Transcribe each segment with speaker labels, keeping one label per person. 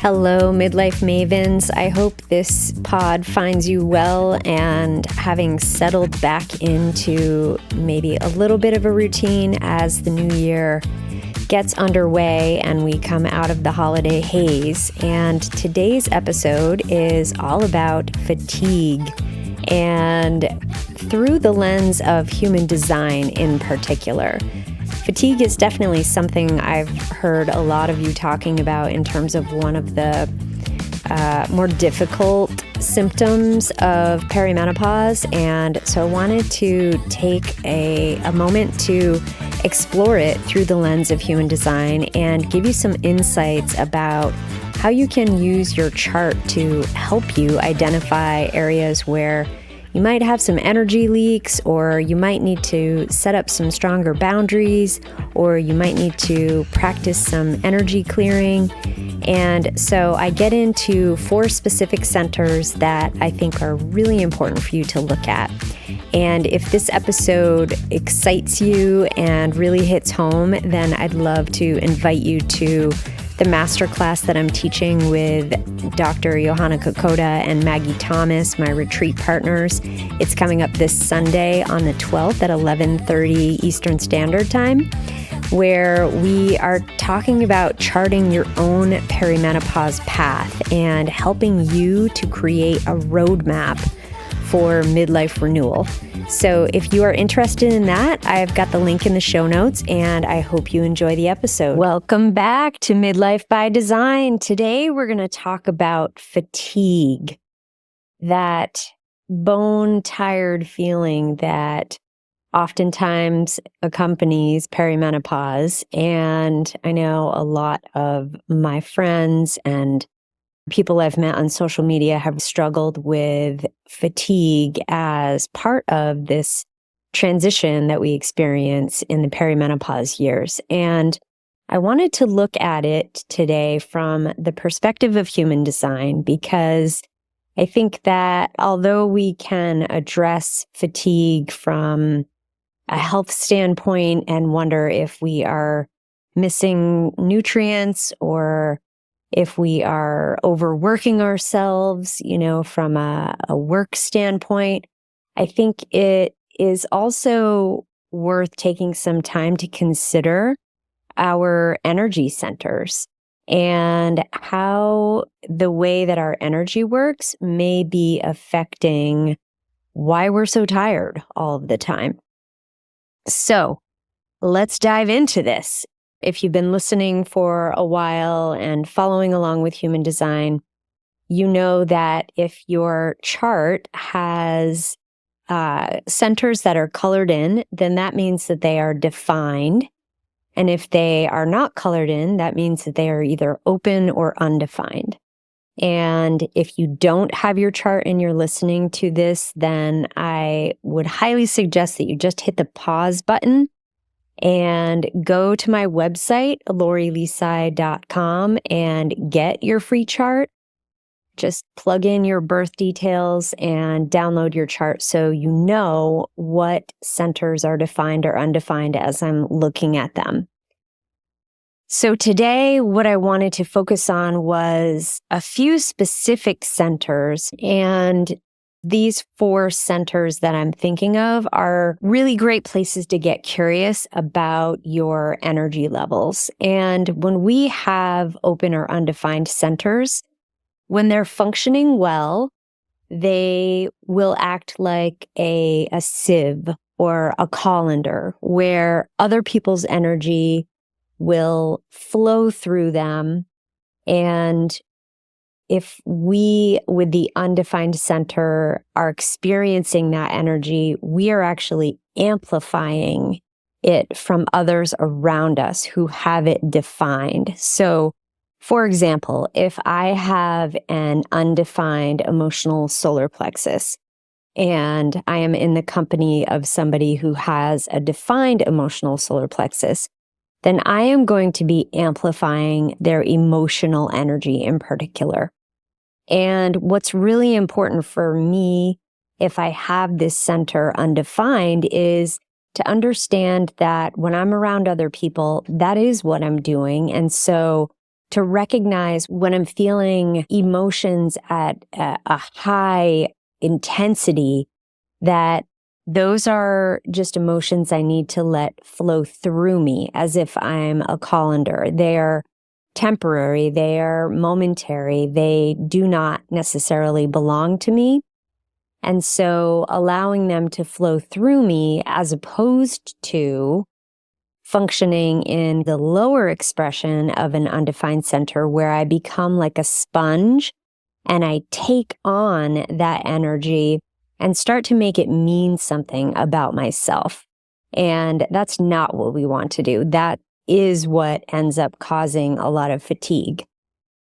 Speaker 1: Hello, Midlife Mavens. I hope this pod finds you well and having settled back into maybe a little bit of a routine as the new year gets underway and we come out of the holiday haze. And today's episode is all about fatigue and through the lens of human design in particular. Fatigue is definitely something I've heard a lot of you talking about in terms of one of the more difficult symptoms of perimenopause. And so I wanted to take a moment to explore it through the lens of human design and give you some insights about how you can use your chart to help you identify areas where you might have some energy leaks, or you might need to set up some stronger boundaries, or you might need to practice some energy clearing. And so I get into 4 specific centers that I think are really important for you to look at. And if this episode excites you and really hits home, then I'd love to invite you to the masterclass that I'm teaching with Dr. Johanna Kokoda and Maggie Thomas, my retreat partners. It's coming up this Sunday on the 12th at 11:30 Eastern Standard Time, where we are talking about charting your own perimenopause path and helping you to create a roadmap for midlife renewal. So if you are interested in that, I've got the link in the show notes, and I hope you enjoy the episode. Welcome back to Midlife by Design. Today, we're going to talk about fatigue, that bone-tired feeling that oftentimes accompanies perimenopause. And I know a lot of my friends and people I've met on social media have struggled with fatigue as part of this transition that we experience in the perimenopause years. And I wanted to look at it today from the perspective of human design, because I think that although we can address fatigue from a health standpoint and wonder if we are missing nutrients or if we are overworking ourselves, from a work standpoint, I think it is also worth taking some time to consider our energy centers and how the way that our energy works may be affecting why we're so tired all of the time. So let's dive into this. If you've been listening for a while and following along with human design, you know that if your chart has centers that are colored in, then that means that they are defined. And if they are not colored in, that means that they are either open or undefined. And if you don't have your chart and you're listening to this, then I would highly suggest that you just hit the pause button and go to my website, LoriLisai.com, and get your free chart. Just plug in your birth details and download your chart so you know what centers are defined or undefined as I'm looking at them. So today, what I wanted to focus on was a few specific centers, and these 4 centers that I'm thinking of are really great places to get curious about your energy levels. And when we have open or undefined centers, when they're functioning well, they will act like a sieve or a colander where other people's energy will flow through them. And if we, with the undefined center, are experiencing that energy, we are actually amplifying it from others around us who have it defined. So, for example, if I have an undefined emotional solar plexus and I am in the company of somebody who has a defined emotional solar plexus, then I am going to be amplifying their emotional energy in particular. And what's really important for me, if I have this center undefined, is to understand that when I'm around other people, that is what I'm doing. And so to recognize when I'm feeling emotions at a high intensity, that those are just emotions I need to let flow through me as if I'm a colander. They are temporary, they are momentary, they do not necessarily belong to me. And so allowing them to flow through me as opposed to functioning in the lower expression of an undefined center where I become like a sponge and I take on that energy and start to make it mean something about myself. And that's not what we want to do. That is what ends up causing a lot of fatigue.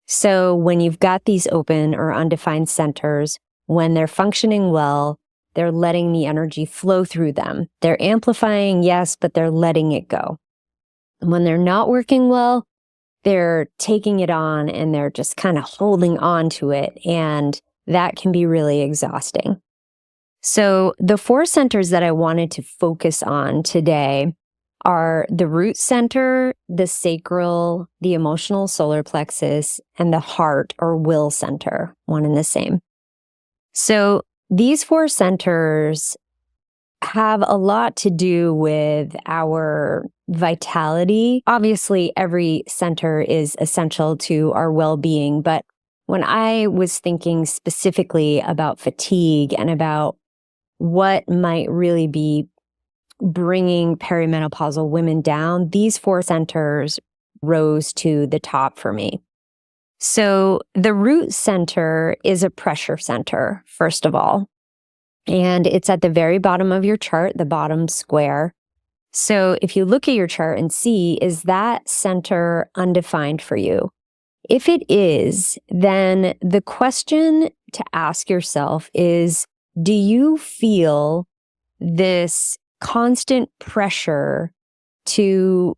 Speaker 1: So when you've got these open or undefined centers, when they're functioning well, they're letting the energy flow through them. They're amplifying, yes, but they're letting it go. And when they're not working well, they're taking it on and they're just kind of holding on to it. And that can be really exhausting. So the 4 centers that I wanted to focus on today are the root center, the sacral, the emotional solar plexus, and the heart or will center, one and the same. So these 4 centers have a lot to do with our vitality. Obviously, every center is essential to our well-being, but when I was thinking specifically about fatigue and about what might really be bringing perimenopausal women down, these 4 centers rose to the top for me. So the root center is a pressure center, first of all, and it's at the very bottom of your chart, the bottom square. So if you look at your chart and see, is that center undefined for you? If it is, then the question to ask yourself is, do you feel this constant pressure to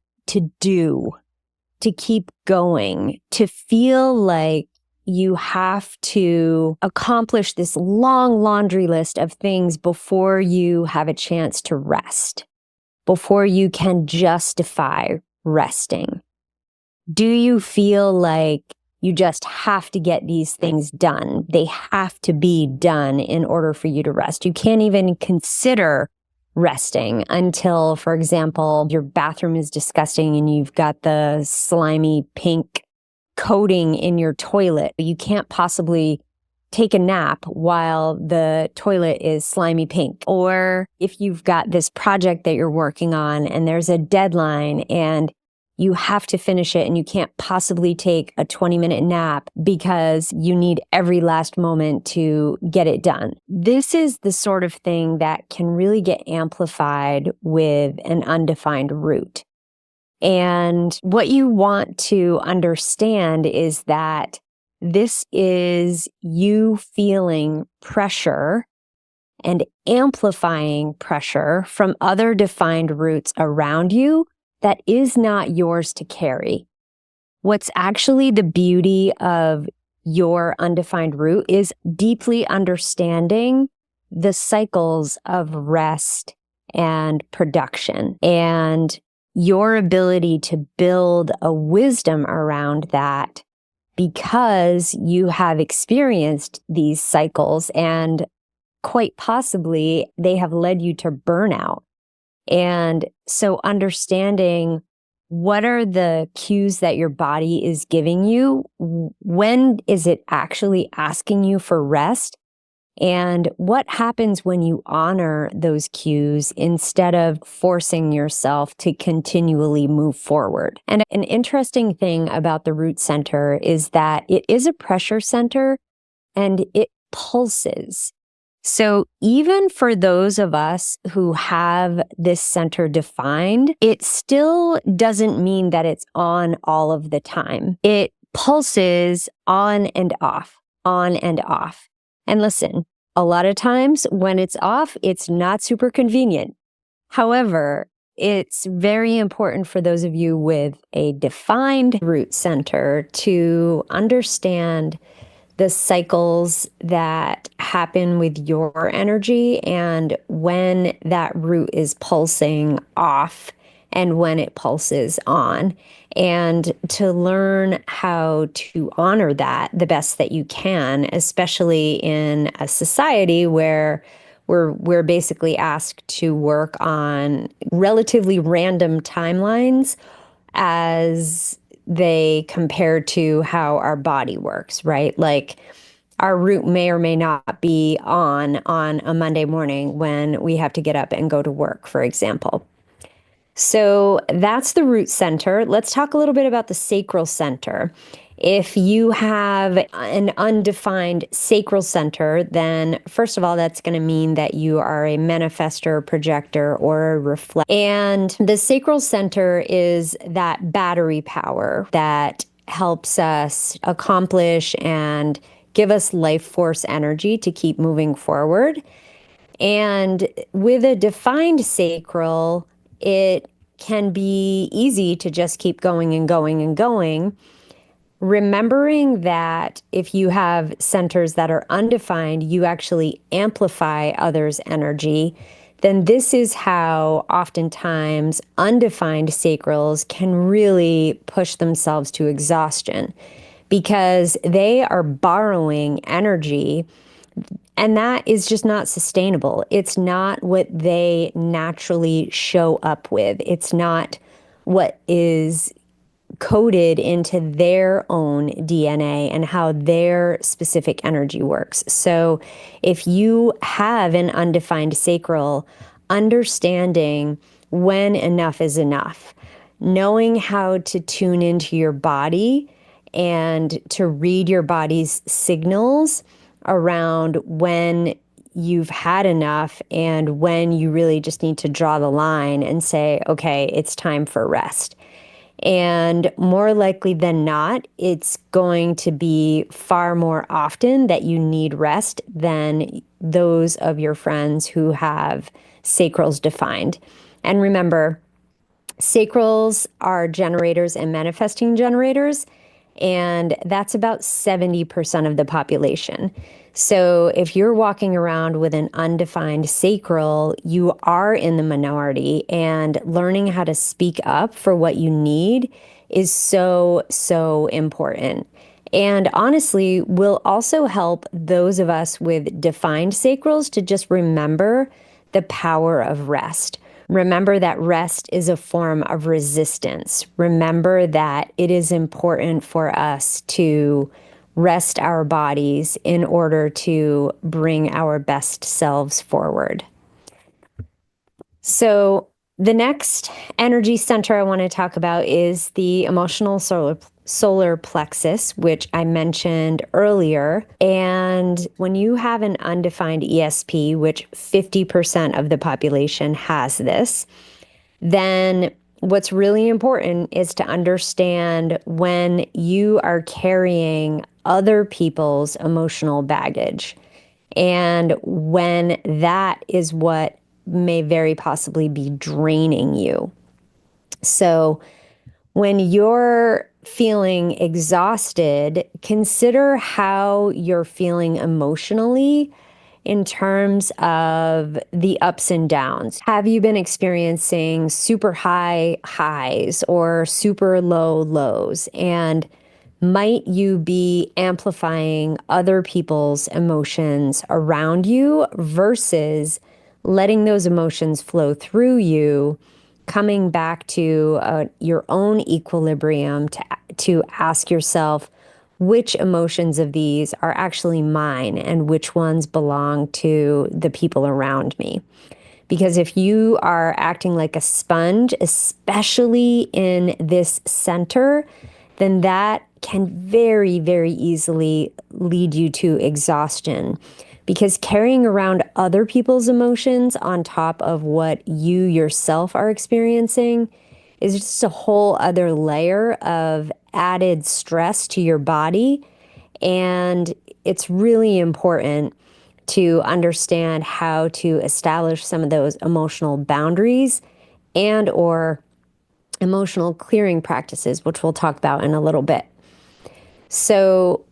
Speaker 1: keep going, to feel like you have to accomplish this long laundry list of things before you have a chance to rest, before you can justify resting? Do you feel like you just have to get these things done? They have to be done in order for you to rest. You can't even consider resting until, for example, your bathroom is disgusting and you've got the slimy pink coating in your toilet. You can't possibly take a nap while the toilet is slimy pink. Or if you've got this project that you're working on and there's a deadline and you have to finish it and you can't possibly take a 20-minute nap because you need every last moment to get it done. This is the sort of thing that can really get amplified with an undefined root. And what you want to understand is that this is you feeling pressure and amplifying pressure from other defined roots around you that is not yours to carry. What's actually the beauty of your undefined root is deeply understanding the cycles of rest and production and your ability to build a wisdom around that because you have experienced these cycles and quite possibly they have led you to burnout. And so understanding what are the cues that your body is giving you, when is it actually asking you for rest, and what happens when you honor those cues instead of forcing yourself to continually move forward. And an interesting thing about the root center is that it is a pressure center and it pulses. So even for those of us who have this center defined, it still doesn't mean that it's on all of the time. It pulses on and off, on and off. And listen, a lot of times when it's off, it's not super convenient. However, it's very important for those of you with a defined root center to understand the cycles that happen with your energy and when that root is pulsing off and when it pulses on, and to learn how to honor that the best that you can, especially in a society where we're basically asked to work on relatively random timelines as they compare to how our body works, right? Like our root may or may not be on a Monday morning when we have to get up and go to work, for example. So that's the root center. Let's talk a little bit about the sacral center. If you have an undefined sacral center, then first of all, that's going to mean that you are a manifestor, projector, or a reflector. And the sacral center is that battery power that helps us accomplish and give us life force energy to keep moving forward. And with a defined sacral, it can be easy to just keep going and going and going. Remembering that if you have centers that are undefined, you actually amplify others' energy, then this is how oftentimes undefined sacrals can really push themselves to exhaustion because they are borrowing energy, and that is just not sustainable. It's not what they naturally show up with. It's not what is coded into their own DNA and how their specific energy works. So if you have an undefined sacral, understanding when enough is enough, knowing how to tune into your body and to read your body's signals around when you've had enough and when you really just need to draw the line and say, okay, it's time for rest. And more likely than not, it's going to be far more often that you need rest than those of your friends who have sacrals defined. And remember, sacrals are generators and manifesting generators, and that's about 70% of the population. So if you're walking around with an undefined sacral, you are in the minority, and learning how to speak up for what you need is so, so important. And honestly, will also help those of us with defined sacrals to just remember the power of rest. Remember that rest is a form of resistance. Remember that it is important for us to rest our bodies in order to bring our best selves forward. So the next energy center I want to talk about is the emotional solar plexus, which I mentioned earlier. And when you have an undefined ESP, which 50% of the population has this, then what's really important is to understand when you are carrying other people's emotional baggage, and when that is what may very possibly be draining you. So when you're feeling exhausted, consider how you're feeling emotionally in terms of the ups and downs. Have you been experiencing super high highs or super low lows? And might you be amplifying other people's emotions around you versus letting those emotions flow through you, coming back to your own equilibrium to ask yourself, which emotions of these are actually mine and which ones belong to the people around me? Because if you are acting like a sponge, especially in this center, then that can very, very easily lead you to exhaustion. Because carrying around other people's emotions on top of what you yourself are experiencing is just a whole other layer of added stress to your body. And it's really important to understand how to establish some of those emotional boundaries and or emotional clearing practices, which we'll talk about in a little bit. So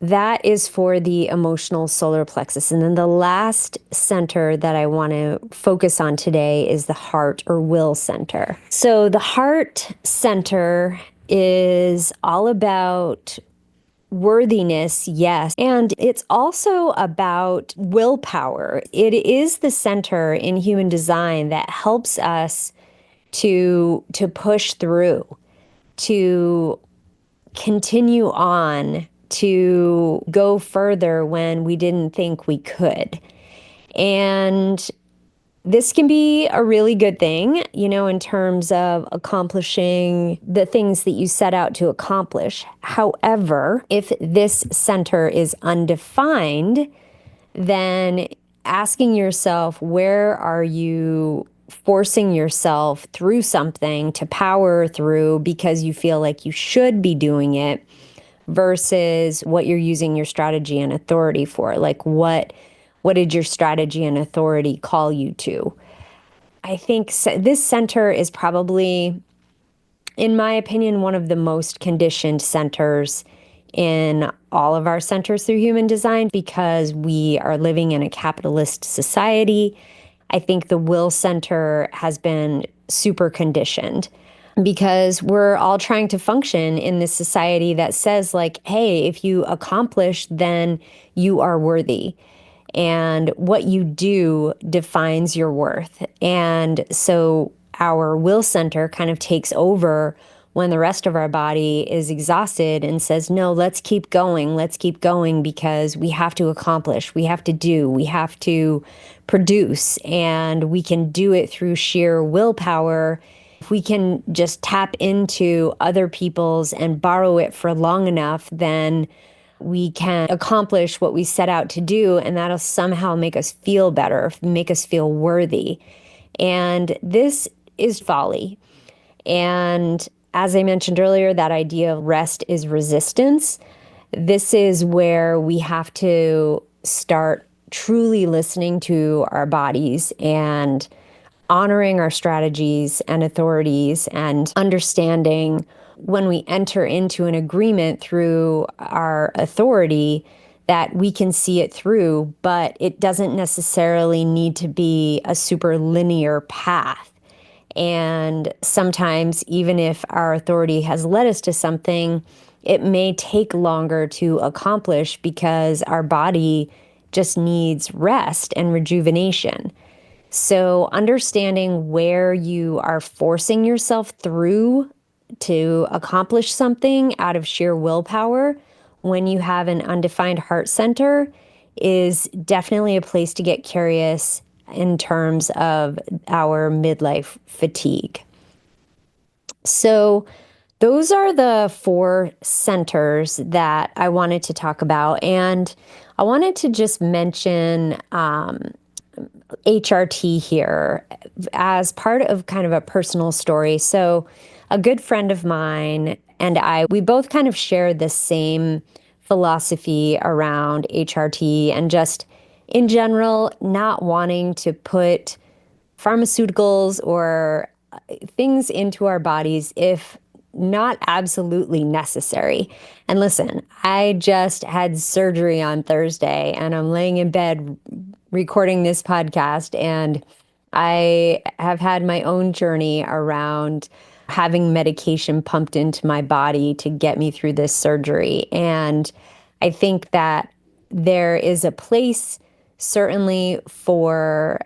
Speaker 1: that is for the emotional solar plexus. And then the last center that I want to focus on today is the heart or will center. So the heart center is all about worthiness, yes. And it's also about willpower. It is the center in human design that helps us to push through, to continue on, to go further when we didn't think we could. And this can be a really good thing, in terms of accomplishing the things that you set out to accomplish. However, if this center is undefined, then asking yourself, where are you forcing yourself through something to power through because you feel like you should be doing it versus what you're using your strategy and authority for? Like what did your strategy and authority call you to? I think this center is probably, in my opinion, one of the most conditioned centers in all of our centers through human design because we are living in a capitalist society. I think the will center has been super conditioned because we're all trying to function in this society that says, like, hey, if you accomplish, then you are worthy. And what you do defines your worth. And so our will center kind of takes over when the rest of our body is exhausted and says, no, let's keep going because we have to accomplish, we have to do, we have to produce, and we can do it through sheer willpower. If we can just tap into other people's and borrow it for long enough, then we can accomplish what we set out to do, and that'll somehow make us feel better, make us feel worthy. And this is folly. And as I mentioned earlier, that idea of rest is resistance. This is where we have to start truly listening to our bodies and honoring our strategies and authorities and understanding when we enter into an agreement through our authority that we can see it through, but it doesn't necessarily need to be a super linear path. And sometimes, even if our authority has led us to something, it may take longer to accomplish because our body just needs rest and rejuvenation. So understanding where you are forcing yourself through to accomplish something out of sheer willpower when you have an undefined heart center is definitely a place to get curious in terms of our midlife fatigue. So those are the 4 centers that I wanted to talk about. And I wanted to just mention HRT here as part of kind of a personal story. So a good friend of mine and we both kind of share the same philosophy around HRT and just in general, not wanting to put pharmaceuticals or things into our bodies if not absolutely necessary. And listen, I just had surgery on Thursday and I'm laying in bed recording this podcast, and I have had my own journey around having medication pumped into my body to get me through this surgery. And I think that there is a place certainly for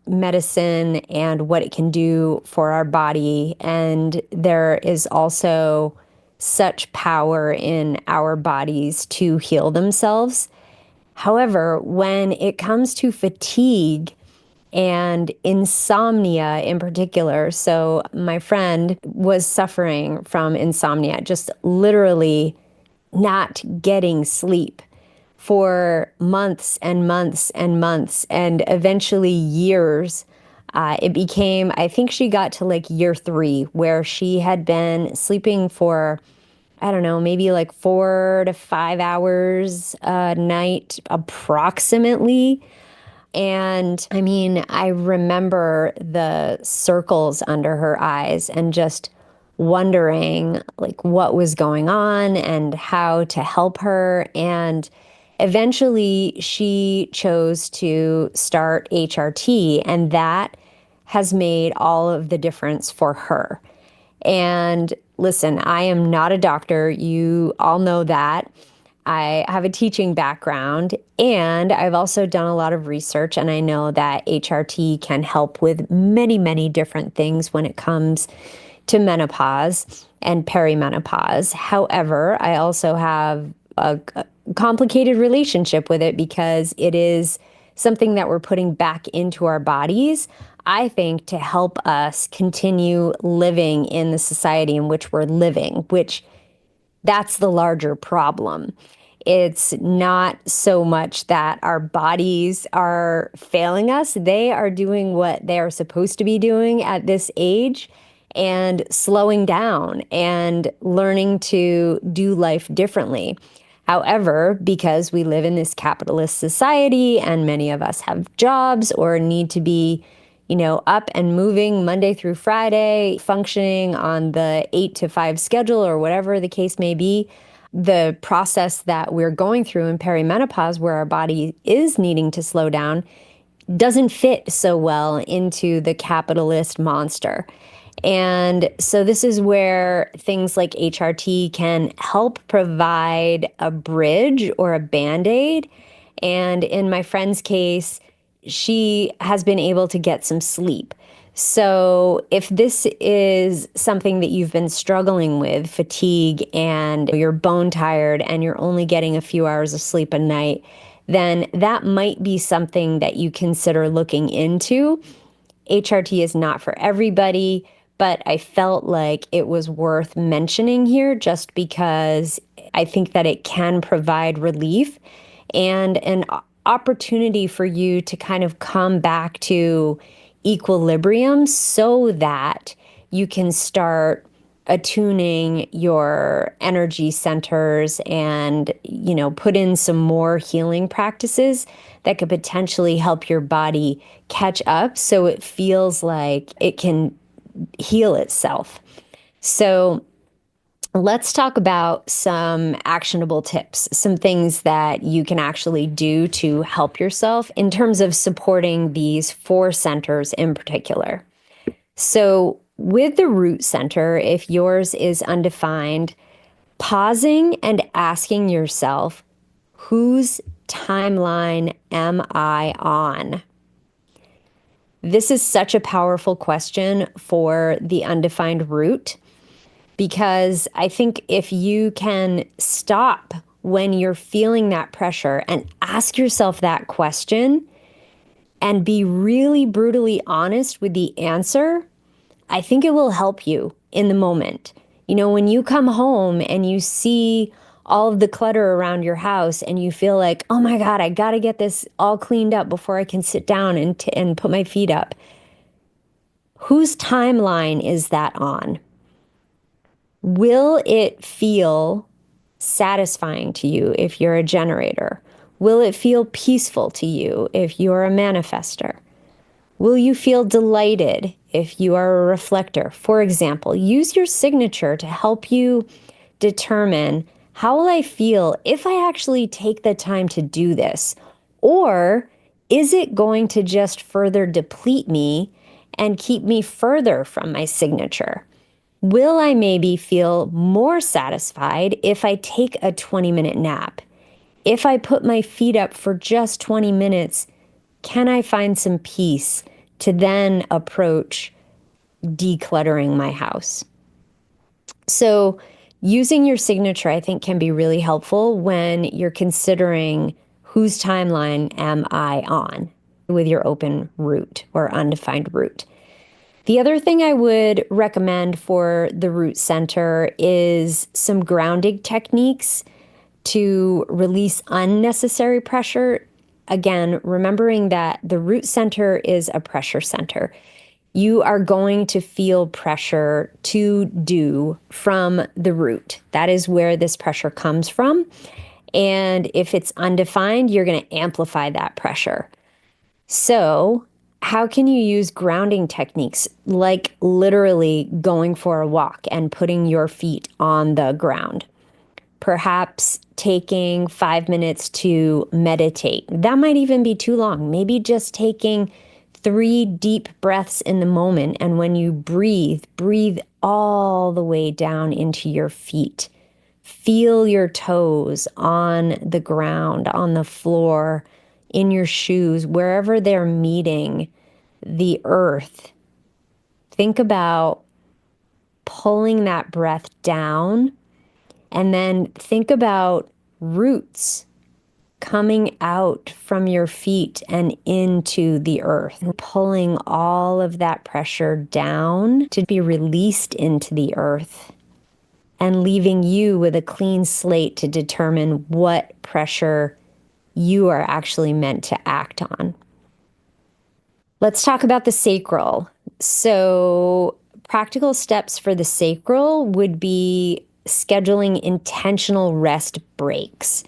Speaker 1: medicine and what it can do for our body. And there is also such power in our bodies to heal themselves. However, when it comes to fatigue and insomnia in particular, so my friend was suffering from insomnia, just literally not getting sleep for months and months and months and eventually years. It became, I think she got to like year 3 where she had been sleeping for, I don't know, maybe like 4 to 5 hours a night approximately. And I mean, I remember the circles under her eyes and just wondering like what was going on and how to help her. And eventually she chose to start HRT, and that has made all of the difference for her. And listen, I am not a doctor. You all know that. I have a teaching background, and I've also done a lot of research, and I know that HRT can help with many, many different things when it comes to menopause and perimenopause. However, I also have a complicated relationship with it because it is something that we're putting back into our bodies, I think, to help us continue living in the society in which we're living, which that's the larger problem. It's not so much that our bodies are failing us. They are doing what they are supposed to be doing at this age and slowing down and learning to do life differently. However, because we live in this capitalist society and many of us have jobs or need to be, up and moving Monday through Friday, functioning on the 8 to 5 schedule or whatever the case may be, the process that we're going through in perimenopause, where our body is needing to slow down, doesn't fit so well into the capitalist monster. And so this is where things like HRT can help provide a bridge or a band-aid. And in my friend's case, she has been able to get some sleep. So if this is something that you've been struggling with, fatigue, and you're bone tired and you're only getting a few hours of sleep a night, then that might be something that you consider looking into. HRT is not for everybody, but I felt like it was worth mentioning here just because I think that it can provide relief and an opportunity for you to kind of come back to equilibrium so that you can start attuning your energy centers and, put in some more healing practices that could potentially help your body catch up so it feels like it can heal itself. So let's talk about some actionable tips, some things that you can actually do to help yourself in terms of supporting these 4 centers in particular. So, with the root center, if yours is undefined, pausing and asking yourself, whose timeline am I on? This is such a powerful question for the undefined root, because I think if you can stop when you're feeling that pressure and ask yourself that question and be really brutally honest with the answer, I think it will help you in the moment. When you come home and you see all of the clutter around your house and you feel like, oh my God, I got to get this all cleaned up before I can sit down and put my feet up. Whose timeline is that on? Will it feel satisfying to you if you're a generator? Will it feel peaceful to you if you're a manifester? Will you feel delighted if you are a reflector? For example, use your signature to help you determine, how will I feel if I actually take the time to do this? Or is it going to just further deplete me and keep me further from my signature? Will I maybe feel more satisfied if I take a 20-minute nap? If I put my feet up for just 20 minutes, can I find some peace to then approach decluttering my house? So using your signature, I think, can be really helpful when you're considering, whose timeline am I on with your open root or undefined root. The other thing I would recommend for the root center is some grounding techniques to release unnecessary pressure. Again, remembering that the root center is a pressure center. You are going to feel pressure to do from the root. That is where this pressure comes from. And if it's undefined, you're going to amplify that pressure. So How can you use grounding techniques, like literally going for a walk and putting your feet on the ground? Perhaps taking 5 minutes to meditate. That might even be too long. Maybe just taking 3 deep breaths in the moment. And when you breathe, breathe all the way down into your feet. Feel your toes on the ground, on the floor, in your shoes, wherever they're meeting the earth. Think about pulling that breath down, and then think about roots coming out from your feet and into the earth, and pulling all of that pressure down to be released into the earth, and leaving you with a clean slate to determine what pressure you are actually meant to act on. Let's talk about the sacral. So, practical steps for the sacral would be scheduling intentional rest breaks.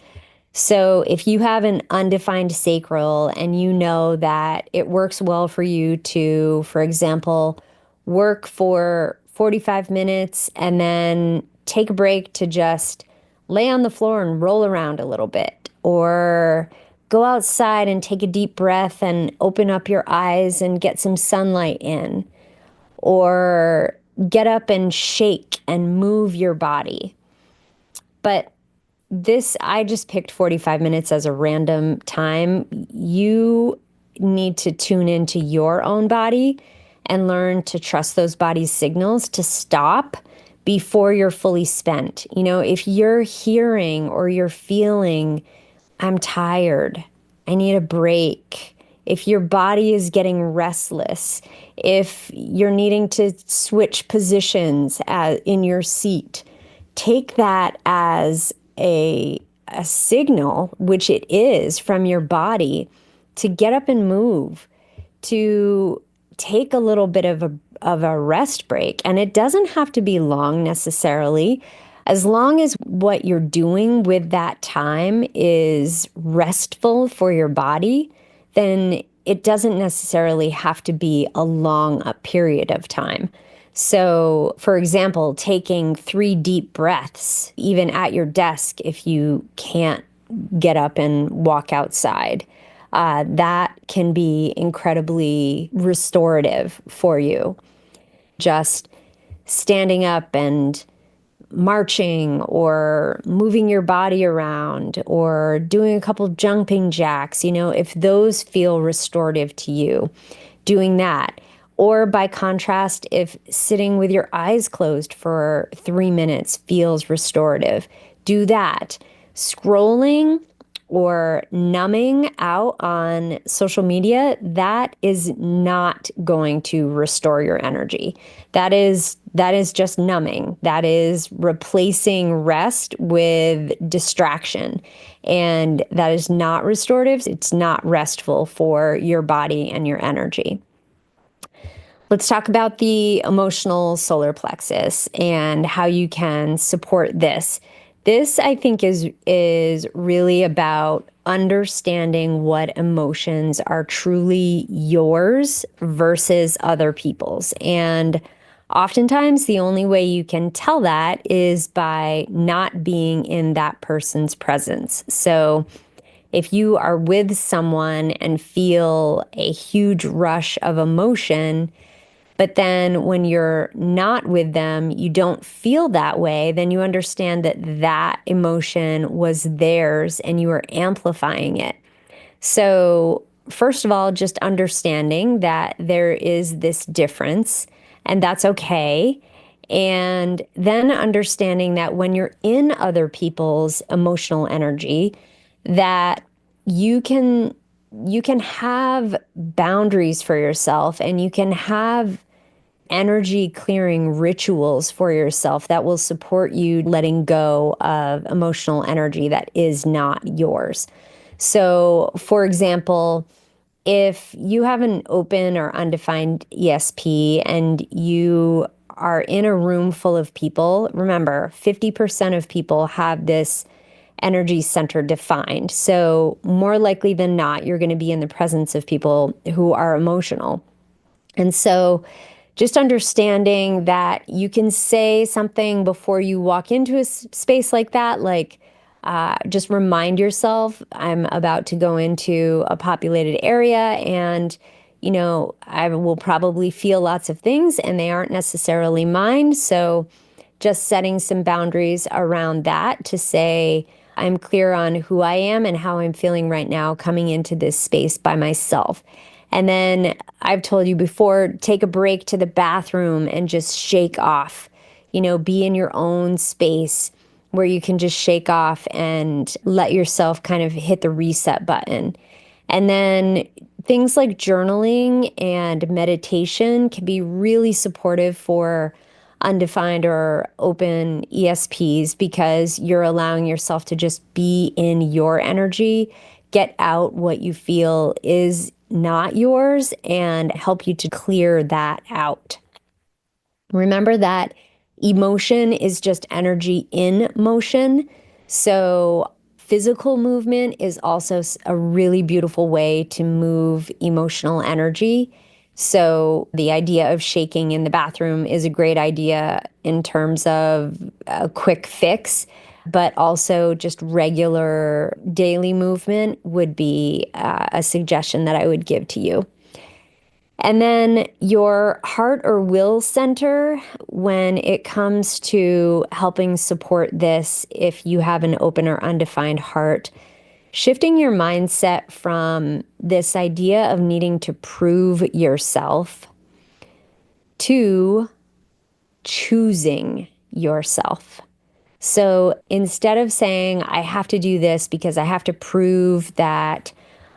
Speaker 1: So, if you have an undefined sacral and you know that it works well for you to, for example, work for 45 minutes and then take a break to just lay on the floor and roll around a little bit, or go outside and take a deep breath and open up your eyes and get some sunlight in, or get up and shake and move your body. But I just picked 45 minutes as a random time. You need to tune into your own body and learn to trust those body's signals to stop before you're fully spent. If you're hearing or you're feeling, I'm tired, I need a break, if your body is getting restless, if you're needing to switch positions in your seat, take that as a signal, which it is, from your body to get up and move, to take a little bit of a rest break. And it doesn't have to be long necessarily. As long as what you're doing with that time is restful for your body, then it doesn't necessarily have to be a long period of time. So, for example, taking 3 deep breaths, even at your desk, if you can't get up and walk outside, that can be incredibly restorative for you. Just standing up and marching or moving your body around or doing a couple jumping jacks, if those feel restorative to you, doing that. Or by contrast, if sitting with your eyes closed for 3 minutes feels restorative, do that. Scrolling or numbing out on social media, that is not going to restore your energy. That is just numbing. That is replacing rest with distraction. And that is not restorative. It's not restful for your body and your energy. Let's talk about the emotional solar plexus and how you can support this. This, I think, is really about understanding what emotions are truly yours versus other people's. And oftentimes, the only way you can tell that is by not being in that person's presence. So if you are with someone and feel a huge rush of emotion, but then when you're not with them, you don't feel that way, then you understand that that emotion was theirs and you are amplifying it. So, first of all, just understanding that there is this difference, and that's okay. And then understanding that when you're in other people's emotional energy, that you can have boundaries for yourself, and you can have energy clearing rituals for yourself that will support you letting go of emotional energy that is not yours. So, for example, if you have an open or undefined ESP and you are in a room full of people, remember, 50% of people have this energy center defined. So more likely than not, you're going to be in the presence of people who are emotional. And so just understanding that you can say something before you walk into a space like that, like just remind yourself, I'm about to go into a populated area and, I will probably feel lots of things and they aren't necessarily mine. So just setting some boundaries around that to say, I'm clear on who I am and how I'm feeling right now coming into this space by myself. And then I've told you before, take a break to the bathroom and just shake off, be in your own space where you can just shake off and let yourself kind of hit the reset button. And then things like journaling and meditation can be really supportive for undefined or open ESPs because you're allowing yourself to just be in your energy, get out what you feel is not yours, and help you to clear that out. Remember that emotion is just energy in motion. So physical movement is also a really beautiful way to move emotional energy. So the idea of shaking in the bathroom is a great idea in terms of a quick fix, but also just regular daily movement would be a suggestion that I would give to you. And then your heart or will center, when it comes to helping support this, if you have an open or undefined heart, shifting your mindset from this idea of needing to prove yourself to choosing yourself. So instead of saying, I have to do this because I have to prove that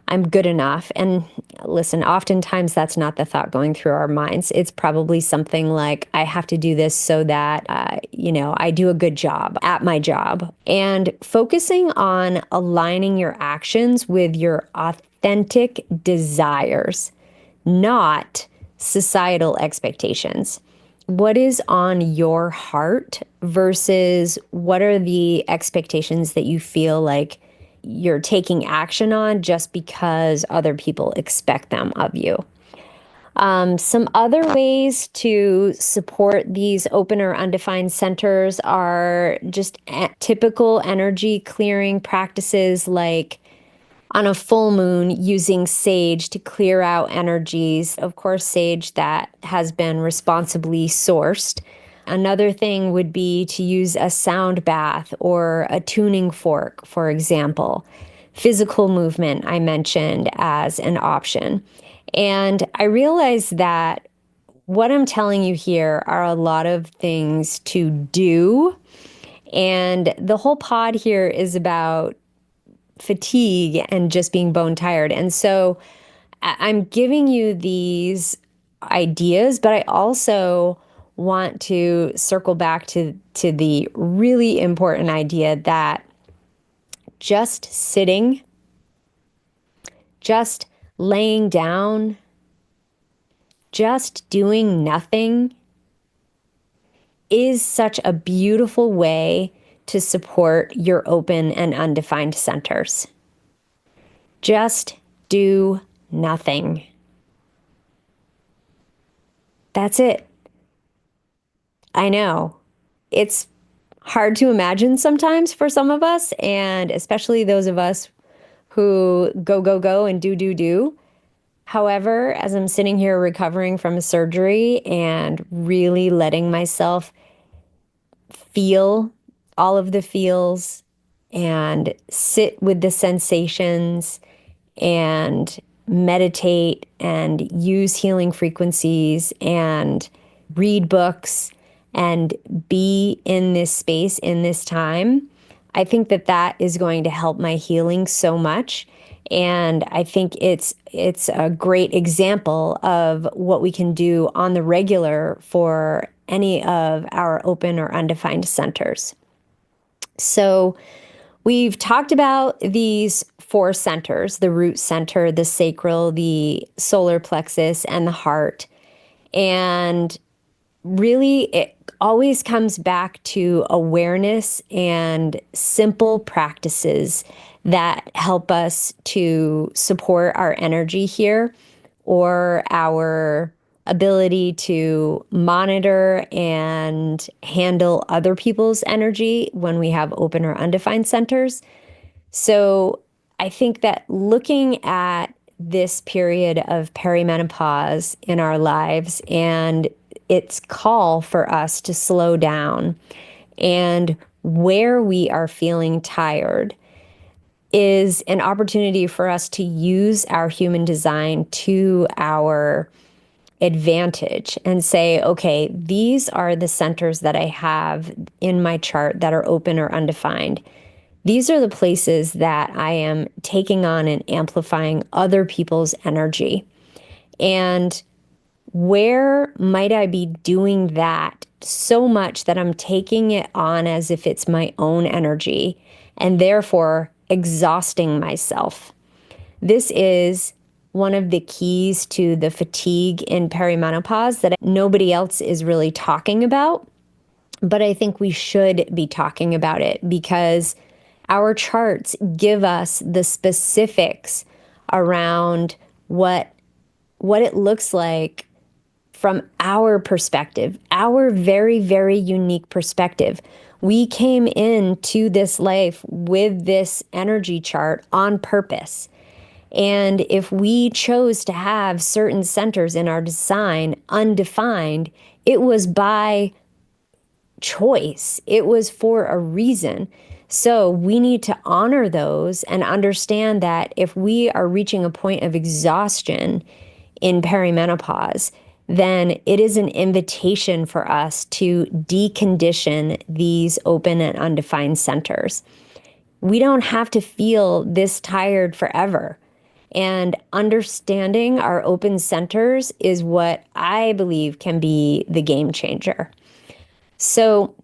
Speaker 1: I'm good enough. And listen, oftentimes that's not the thought going through our minds. It's probably something like, I have to do this so that, I do a good job at my job. And focusing on aligning your actions with your authentic desires, not societal expectations. What is on your heart versus what are the expectations that you feel like you're taking action on just because other people expect them of you. Some other ways to support these open or undefined centers are just typical energy clearing practices like on a full moon using sage to clear out energies. Of course, sage that has been responsibly sourced. Another thing would be to use a sound bath or a tuning fork, for example. Physical movement, I mentioned as an option. And I realized that what I'm telling you here are a lot of things to do. And the whole pod here is about fatigue and just being bone tired. And so I'm giving you these ideas, but I also want to circle back to the really important idea that just sitting, just laying down, just doing nothing is such a beautiful way to support your open and undefined centers. Just do nothing. That's it. I know. It's hard to imagine sometimes for some of us, and especially those of us who go, and do. However, as I'm sitting here recovering from a surgery and really letting myself feel all of the feels and sit with the sensations and meditate and use healing frequencies and read books and be in this space in this time, I think that is going to help my healing so much. And I think it's a great example of what we can do on the regular for any of our open or undefined centers. So we've talked about these 4 centers: the root center, the sacral, the solar plexus, and the heart. And really, it always comes back to awareness and simple practices that help us to support our energy here, or our ability to monitor and handle other people's energy when we have open or undefined centers. So I think that looking at this period of perimenopause in our lives and its call for us to slow down, and where we are feeling tired, is an opportunity for us to use our human design to our advantage and say, okay, these are the centers that I have in my chart that are open or undefined. These are the places that I am taking on and amplifying other people's energy. And where might I be doing that so much that I'm taking it on as if it's my own energy and therefore exhausting myself? This is one of the keys to the fatigue in perimenopause that nobody else is really talking about. But I think we should be talking about it because our charts give us the specifics around what it looks like from our perspective, our very, very unique perspective. We came into this life with this energy chart on purpose. And if we chose to have certain centers in our design undefined, it was by choice. It was for a reason. So we need to honor those and understand that if we are reaching a point of exhaustion in perimenopause, then it is an invitation for us to decondition these open and undefined centers. We don't have to feel this tired forever. And understanding our open centers is what I believe can be the game changer. So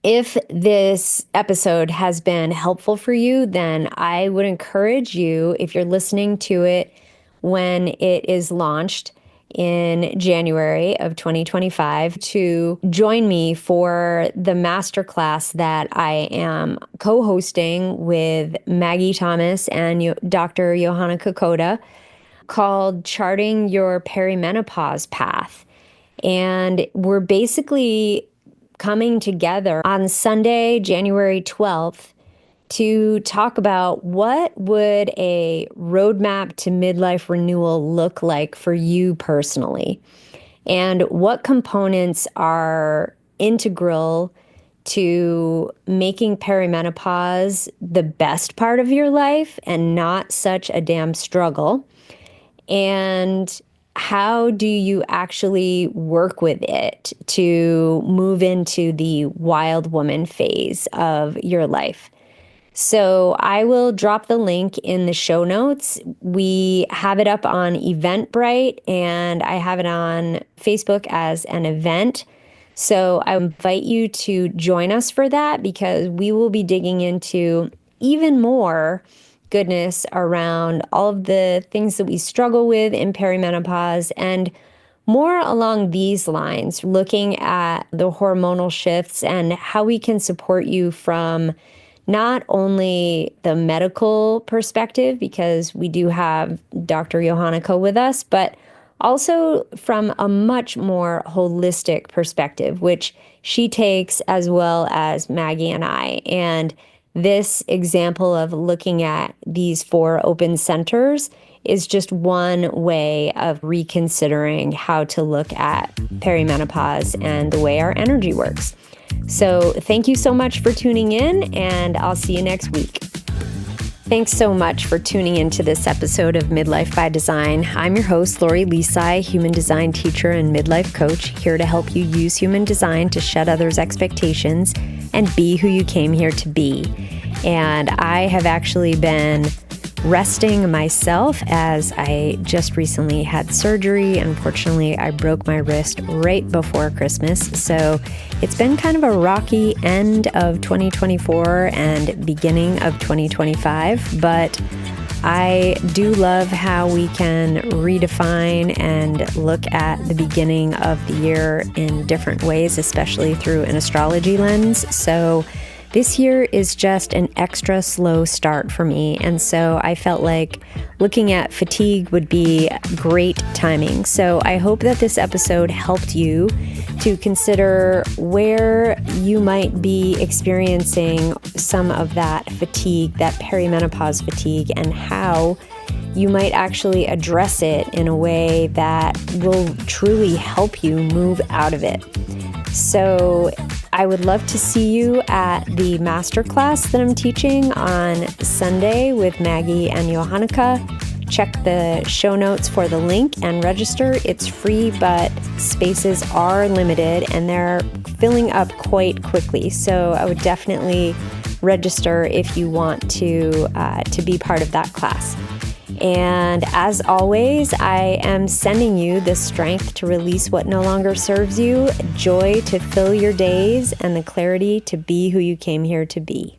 Speaker 1: if this episode has been helpful for you, then I would encourage you, if you're listening to it when it is launched in January of 2025, to join me for the masterclass that I am co-hosting with Maggie Thomas and Dr. Johanna Kokoda, called Charting Your Perimenopause Path. And we're basically coming together on Sunday, January 12th, to talk about what would a roadmap to midlife renewal look like for you personally, and what components are integral to making perimenopause the best part of your life and not such a damn struggle. And how do you actually work with it to move into the wild woman phase of your life? So I will drop the link in the show notes. We have it up on Eventbrite, and I have it on Facebook as an event. So I invite you to join us for that, because we will be digging into even more goodness around all of the things that we struggle with in perimenopause, and more along these lines, looking at the hormonal shifts and how we can support you from not only the medical perspective, because we do have Dr. Johanna Ko with us, but also from a much more holistic perspective, which she takes, as well as Maggie and I. And this example of looking at these 4 open centers is just one way of reconsidering how to look at perimenopause and the way our energy works. So thank you so much for tuning in, and I'll see you next week. Thanks so much for tuning into this episode of Midlife by Design. I'm your host, Lori Lisai, human design teacher and midlife coach, here to help you use human design to shed others' expectations and be who you came here to be. And I have actually been resting myself, as I just recently had surgery. Unfortunately, I broke my wrist right before Christmas. So it's been kind of a rocky end of 2024 and beginning of 2025, but I do love how we can redefine and look at the beginning of the year in different ways, especially through an astrology lens. So this year is just an extra slow start for me, and so I felt like looking at fatigue would be great timing. So I hope that this episode helped you to consider where you might be experiencing some of that fatigue, that perimenopause fatigue, and how you might actually address it in a way that will truly help you move out of it. So I would love to see you at the masterclass that I'm teaching on Sunday with Maggie and Johannika. Check the show notes for the link and register. It's free, but spaces are limited and they're filling up quite quickly. So I would definitely register if you want to be part of that class. And as always, I am sending you the strength to release what no longer serves you, joy to fill your days, and the clarity to be who you came here to be.